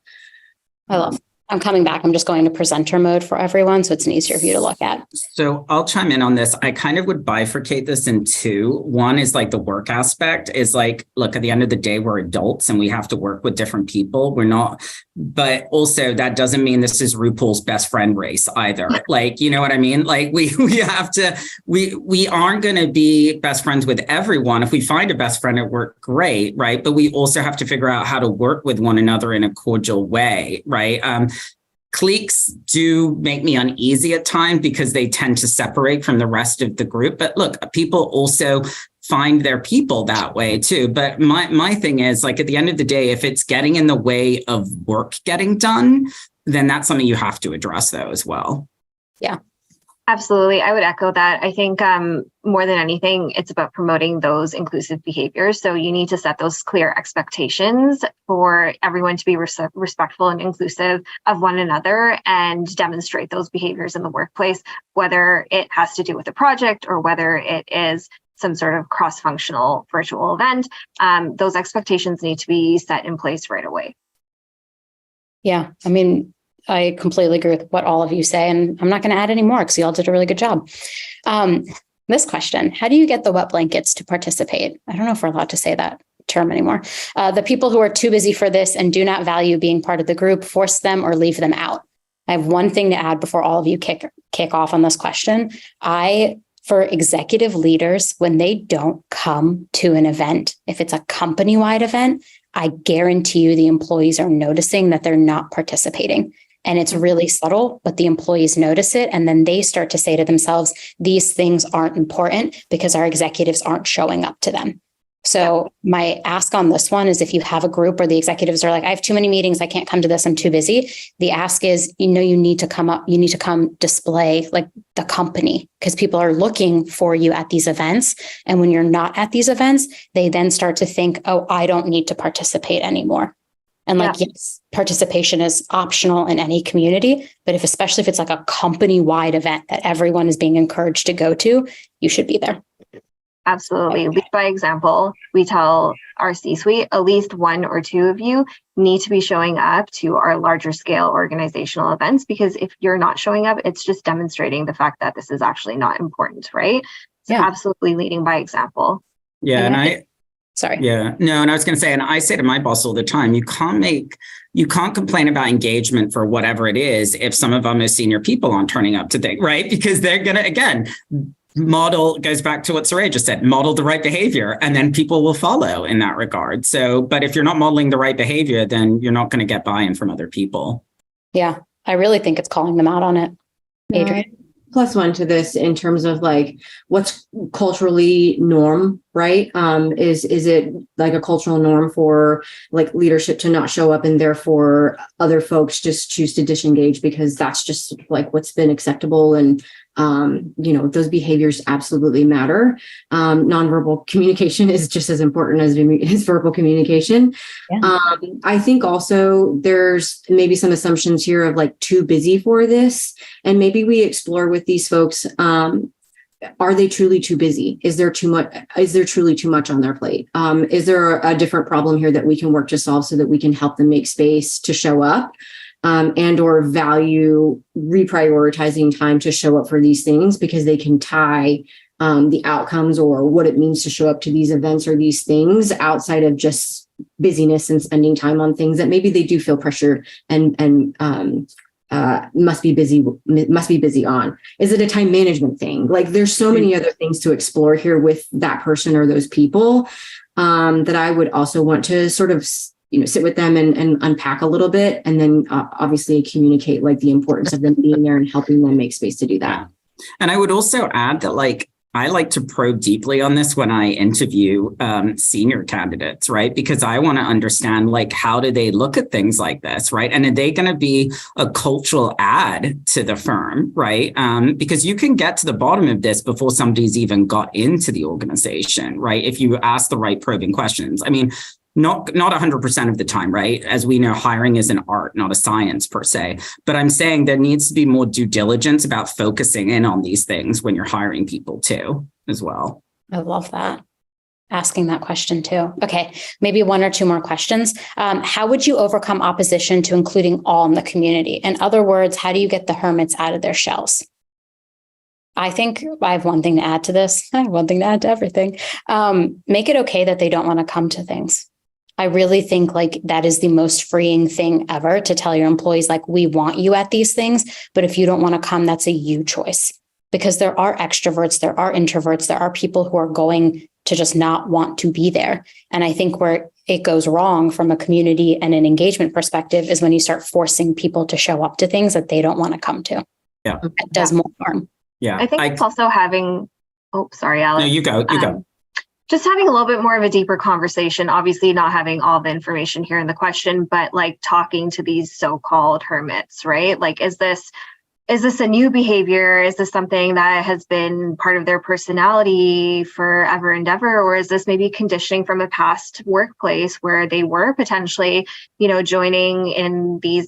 I love it. I'm coming back. I'm just going to presenter mode for everyone, so it's an easier view to look at. So I'll chime in on this. I kind of would bifurcate this in two. One is like the work aspect is like, look, at the end of the day, we're adults and we have to work with different people. We're not, but also that doesn't mean this is RuPaul's best friend race either. Like, you know what I mean? Like we have to, we aren't going to be best friends with everyone. If we find a best friend at work, great, right? But we also have to figure out how to work with one another in a cordial way, right? Cliques do make me uneasy at times because they tend to separate from the rest of the group. But look, people also find their people that way too. But my thing is like, at the end of the day, if it's getting in the way of work getting done, then that's something you have to address though as well. Yeah. Absolutely. I would echo that. I think more than anything, it's about promoting those inclusive behaviors. So you need to set those clear expectations for everyone to be respectful and inclusive of one another and demonstrate those behaviors in the workplace, whether it has to do with a project or whether it is some sort of cross-functional virtual event. Those expectations need to be set in place right away. Yeah. I mean, I completely agree with what all of you say, and I'm not going to add any more because you all did a really good job. This question, how do you get the wet blankets to participate? I don't know if we're allowed to say that term anymore. The people who are too busy for this and do not value being part of the group, force them or leave them out. I have one thing to add before all of you kick off on this question. For executive leaders, when they don't come to an event, if it's a company-wide event, I guarantee you the employees are noticing that they're not participating. And it's really subtle, but the employees notice it. And then they start to say to themselves, these things aren't important because our executives aren't showing up to them. So my ask on this one is, if you have a group where the executives are like, I have too many meetings, I can't come to this, I'm too busy. The ask is, you need to come display like the company, because people are looking for you at these events. And when you're not at these events, they then start to think, oh, I don't need to participate anymore. And yes, participation is optional in any community, but especially if it's like a company-wide event that everyone is being encouraged to go to, you should be there. Absolutely. Lead by example. We tell our C-suite, at least one or two of you need to be showing up to our larger scale organizational events, because if you're not showing up, it's just demonstrating the fact that this is actually not important, right? So absolutely leading by example. Yeah. And I was going to say, and I say to my boss all the time, you can't complain about engagement for whatever it is if some of our most senior people aren't turning up to things, right? Because they're going to, again, model, goes back to what Suraiya just said, model the right behavior, and then people will follow in that regard. So, but if you're not modeling the right behavior, then you're not going to get buy-in from other people. Yeah. I really think it's calling them out on it. Adrienne? Plus one to this in terms of like what's culturally norm, right? Is it like a cultural norm for like leadership to not show up and therefore other folks just choose to disengage because that's just like what's been acceptable? And those behaviors absolutely matter. Nonverbal communication is just as important as verbal communication. Yeah. I think also there's maybe some assumptions here of like too busy for this. And maybe we explore with these folks, are they truly too busy? Is there truly too much on their plate? Is there a different problem here that we can work to solve so that we can help them make space to show up? And or value reprioritizing time to show up for these things because they can tie the outcomes or what it means to show up to these events or these things outside of just busyness and spending time on things that maybe they do feel pressure and must be busy on. Is it a time management thing? Like there's so many other things to explore here with that person or those people that I would also want to sort of sit with them and unpack a little bit, and then obviously communicate like the importance of them being there and helping them make space to do that. And I would also add that like I like to probe deeply on this when I interview senior candidates, right? Because I want to understand like how do they look at things like this, right? And are they going to be a cultural add to the firm, right? Because you can get to the bottom of this before somebody's even got into the organization, right? If you ask the right probing questions. I mean, not 100% of the time, right? As we know, hiring is an art, not a science per se. But I'm saying there needs to be more due diligence about focusing in on these things when you're hiring people too, as well. I love that. Asking that question too. Okay, maybe one or two more questions. How would you overcome opposition to including all in the community? In other words, how do you get the hermits out of their shells? I think I have one thing to add to this. I have one thing to add to everything. Make it okay that they don't want to come to things. I really think like that is the most freeing thing ever, to tell your employees, like, we want you at these things, but if you don't want to come, that's a you choice. Because there are extroverts, there are introverts, there are people who are going to just not want to be there. And I think where it goes wrong from a community and an engagement perspective is when you start forcing people to show up to things that they don't want to come to. Yeah. It does more harm. Yeah. I think it's also having, sorry, Alex. No, you go. Just having a little bit more of a deeper conversation, obviously not having all the information here in the question, but like talking to these so-called hermits, right? Like, is this a new behavior? Is this something that has been part of their personality forever and ever? Or is this maybe conditioning from a past workplace where they were potentially, joining in these,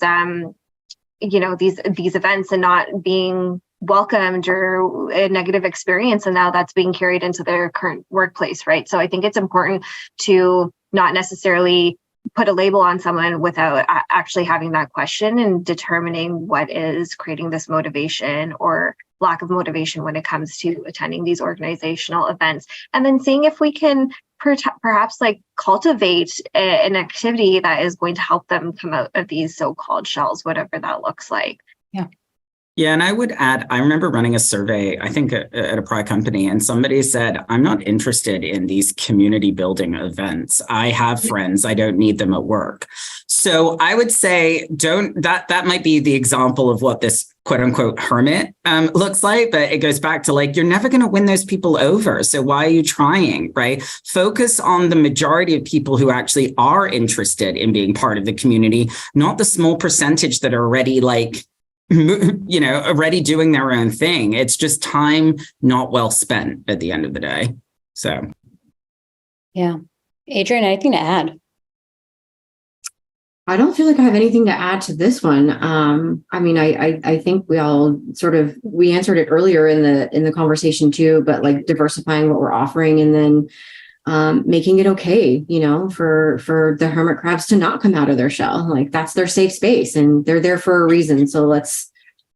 these events and not being welcomed or a negative experience, and now that's being carried into their current workplace, right? So I think it's important to not necessarily put a label on someone without actually having that question and determining what is creating this motivation or lack of motivation when it comes to attending these organizational events. And then seeing if we can perhaps like cultivate an activity that is going to help them come out of these so-called shells, whatever that looks like. Yeah. Yeah, and I would add, I remember running a survey, I think at a prior company, and somebody said, I'm not interested in these community building events. I have friends, I don't need them at work. So I would say that might be the example of what this quote unquote hermit looks like, but it goes back to like, you're never going to win those people over. So why are you trying, right? Focus on the majority of people who actually are interested in being part of the community, not the small percentage that are already like, already doing their own thing. It's just time not well spent at the end of the day. So. Yeah. Adrienne, anything to add? I don't feel like I have anything to add to this one. I think we answered it earlier in the conversation too, but like diversifying what we're offering and then making it okay, for the hermit crabs to not come out of their shell. Like that's their safe space and they're there for a reason. So let's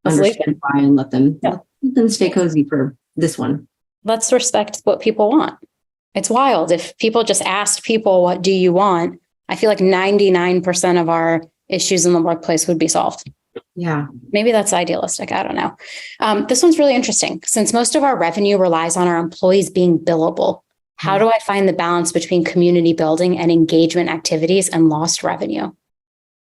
understand why and let them stay cozy for this one. Let's respect what people want. It's wild. If people just asked people, what do you want? I feel like 99% of our issues in the workplace would be solved. Yeah. Maybe that's idealistic. I don't know. This one's really interesting. Since most of our revenue relies on our employees being billable, how do I find the balance between community building and engagement activities and lost revenue?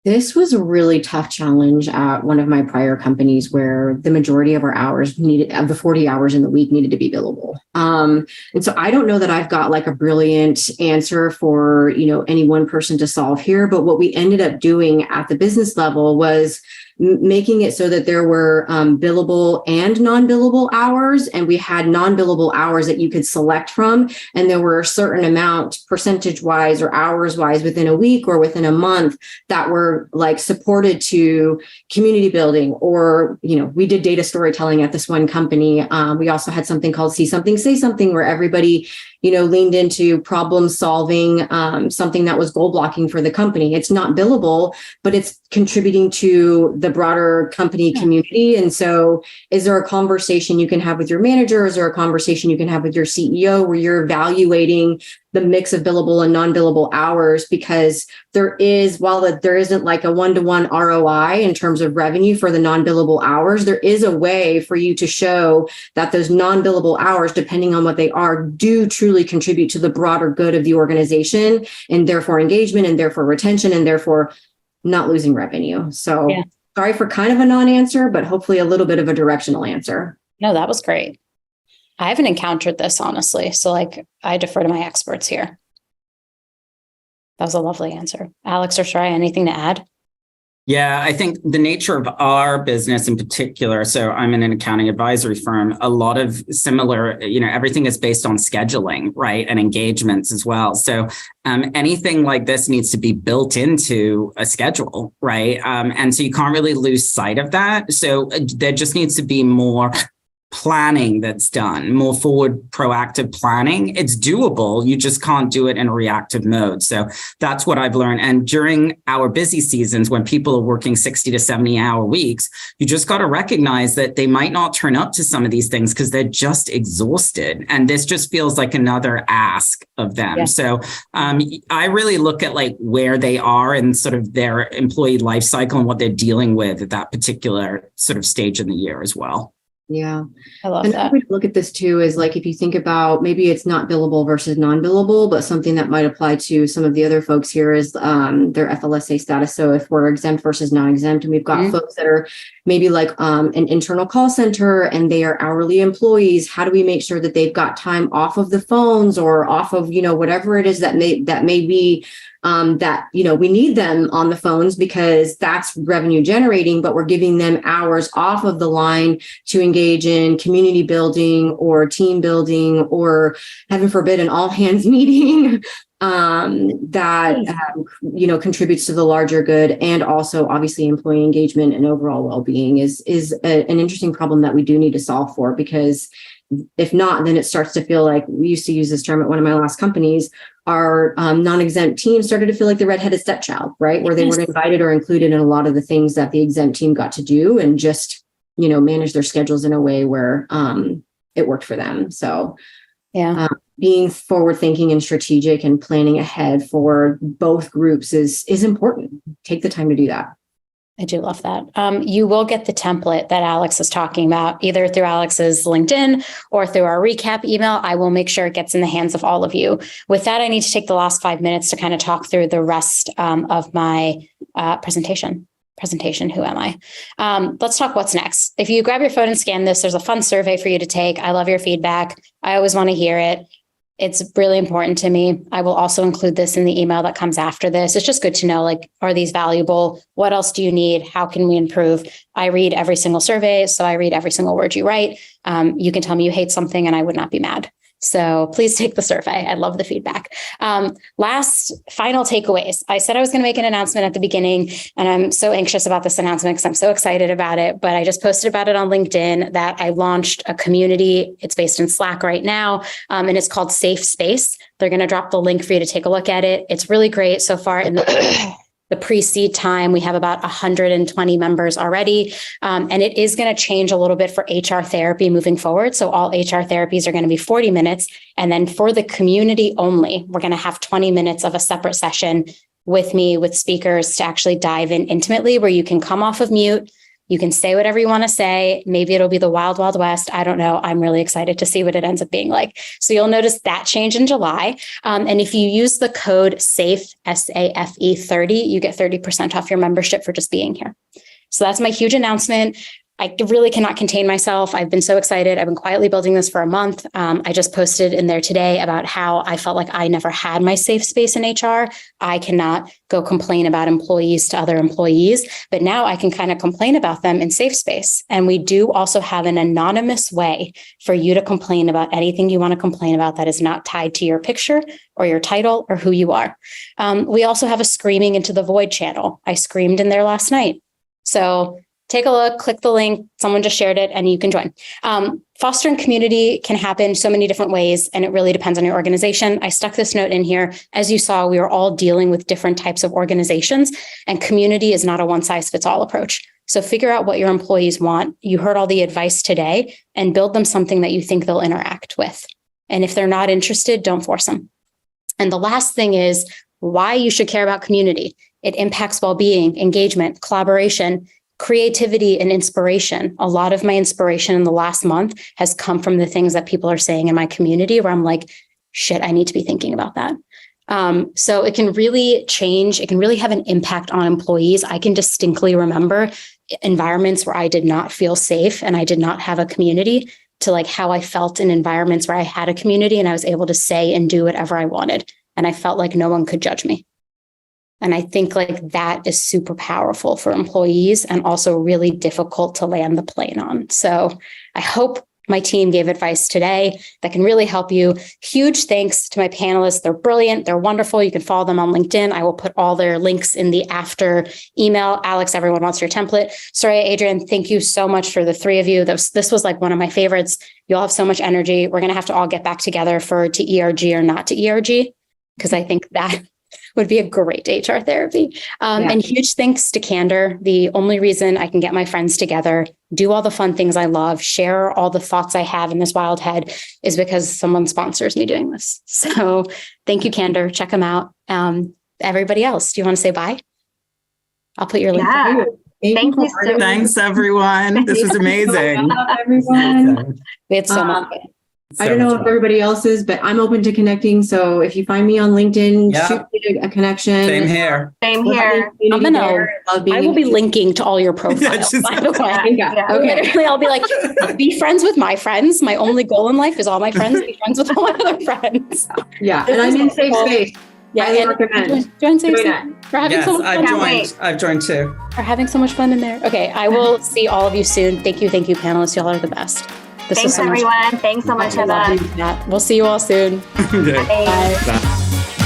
This was a really tough challenge at one of my prior companies where the majority of our hours of the 40 hours in the week needed to be billable. And so I don't know that I've got like a brilliant answer for, any one person to solve here, but what we ended up doing at the business level was making it so that there were billable and non-billable hours, and we had non-billable hours that you could select from, and there were a certain amount percentage-wise or hours-wise within a week or within a month that were like supported to community building, or we did data storytelling at this one company. We also had something called See Something, Say Something, where everybody leaned into problem solving, something that was goal blocking for the company. It's not billable, but it's contributing to the broader company community. And so is there a conversation you can have with your manager? Is there a conversation you can have with your CEO where you're evaluating the mix of billable and non-billable hours? Because while there isn't like a one-to-one ROI in terms of revenue for the non-billable hours, there is a way for you to show that those non-billable hours, depending on what they are, do truly contribute to the broader good of the organization, and therefore engagement, and therefore retention, and therefore not losing revenue. So sorry for kind of a non-answer, but hopefully a little bit of a directional answer. No, that was great. I haven't encountered this, honestly. So I defer to my experts here. That was a lovely answer. Alex or Suraiya, anything to add? Yeah, I think the nature of our business in particular, so I'm in an accounting advisory firm, a lot of similar, everything is based on scheduling, right? And engagements as well. So anything like this needs to be built into a schedule, right? And so you can't really lose sight of that. So there just needs to be more planning that's done, more forward proactive planning. It's doable. You just can't do it in a reactive mode. So that's what I've learned. And during our busy seasons, when people are working 60 to 70 hour weeks, you just got to recognize that they might not turn up to some of these things because they're just exhausted. And this just feels like another ask of them. Yeah. So I really look at like where they are in sort of their employee life cycle and what they're dealing with at that particular sort of stage in the year as well. Yeah. I love that. Another way to look at this too is like, if you think about maybe it's not billable versus non-billable, but something that might apply to some of the other folks here is their FLSA status. So if we're exempt versus non-exempt, and we've got folks that are maybe like an internal call center and they are hourly employees, how do we make sure that they've got time off of the phones or off of, whatever it is that may be that, we need them on the phones because that's revenue generating, but we're giving them hours off of the line to engage in community building or team building or, heaven forbid, an all hands meeting that contributes to the larger good, and also obviously employee engagement and overall well-being is an interesting problem that we do need to solve for, because if not, then it starts to feel like, we used to use this term at one of my last companies, our non-exempt team started to feel like the redheaded stepchild, right? Where they weren't invited or included in a lot of the things that the exempt team got to do, and just, manage their schedules in a way where it worked for them. So being forward thinking and strategic and planning ahead for both groups is important. Take the time to do that. I do love that. You will get the template that Alex is talking about, either through Alex's LinkedIn or through our recap email. I will make sure it gets in the hands of all of you. With that, I need to take the last 5 minutes to kind of talk through the rest of my presentation. Who am I? Let's talk what's next. If you grab your phone and scan this, there's a fun survey for you to take. I love your feedback. I always want to hear it. It's really important to me. I will also include this in the email that comes after this. It's just good to know, like, are these valuable? What else do you need? How can we improve? I read every single survey, so I read every single word you write. You can tell me you hate something and I would not be mad. So please take the survey. I love the feedback. Last final takeaways. I said I was going to make an announcement at the beginning, and I'm so anxious about this announcement because I'm so excited about it. But I just posted about it on LinkedIn that I launched a community. It's based in Slack right now, and it's called Safe Space. They're going to drop the link for you to take a look at it. It's really great so far in the pre-seed time. We have about 120 members already. And it is going to change a little bit for HR therapy moving forward. So all HR therapies are going to be 40 minutes. And then for the community only, we're going to have 20 minutes of a separate session with me, with speakers, to actually dive in intimately, where you can come off of mute. You can say whatever you want to say. Maybe it'll be the wild, wild west. I don't know. I'm really excited to see what it ends up being like. So you'll notice that change in July. And if you use the code SAFE, SAFE 30, you get 30% off your membership for just being here. So that's my huge announcement. I really cannot contain myself. I've been so excited. I've been quietly building this for a month. I just posted in there today about how I felt like I never had my safe space in HR. I cannot go complain about employees to other employees, but now I can kind of complain about them in safe space. And we do also have an anonymous way for you to complain about anything you want to complain about that is not tied to your picture or your title or who you are. We also have a Screaming into the Void channel. I screamed in there last night. So take a look, click the link. Someone just shared it and you can join. Fostering community can happen so many different ways, and it really depends on your organization. I stuck this note in here. As you saw, we are all dealing with different types of organizations, and community is not a one-size-fits-all approach. So figure out what your employees want. You heard all the advice today, and build them something that you think they'll interact with. And if they're not interested, don't force them. And the last thing is why you should care about community. It impacts well-being, engagement, collaboration, creativity, and inspiration. A lot of my inspiration in the last month has come from the things that people are saying in my community, where I'm like, shit, I need to be thinking about that. So it can really change. It can really have an impact on employees. I can distinctly remember environments where I did not feel safe and I did not have a community, to like how I felt in environments where I had a community and I was able to say and do whatever I wanted. And I felt like no one could judge me. And I think like that is super powerful for employees, and also really difficult to land the plane on. So I hope my team gave advice today that can really help you. Huge thanks to my panelists. They're brilliant. They're wonderful. You can follow them on LinkedIn. I will put all their links in the after email. Alex, everyone wants your template. Suraiya, Adrienne, thank you so much for the three of you. This was like one of my favorites. You all have so much energy. We're going to have to all get back together for to ERG or not to ERG, because I think that would be a great HR therapy. And huge thanks to Candor. The only reason I can get my friends together, do all the fun things I love, share all the thoughts I have in this wild head, is because someone sponsors me doing this. So thank you, Candor. Check them out. Everybody else, do you want to say bye? I'll put your link. Yeah. Thank you so much. Thanks, everyone. This was amazing. Everyone. We had so much fun. I don't know if everybody else is, but I'm open to connecting. So if you find me on LinkedIn, shoot me a connection. Same here. Same here. I will be linking to all your profiles, by the way. Okay. I'll be like, be friends with my friends. My only goal in life is all my friends be friends with all my other friends. Yeah. And I'm in safe space. Yeah, I recommend. Join safe space. We're having so much fun. I've joined too. We're having so much fun in there. Okay. I will see all of you soon. Thank you, panelists. Y'all are the best. Thanks, everyone. Thanks so much, Hebba. We'll see you all soon. Okay. Bye. Bye.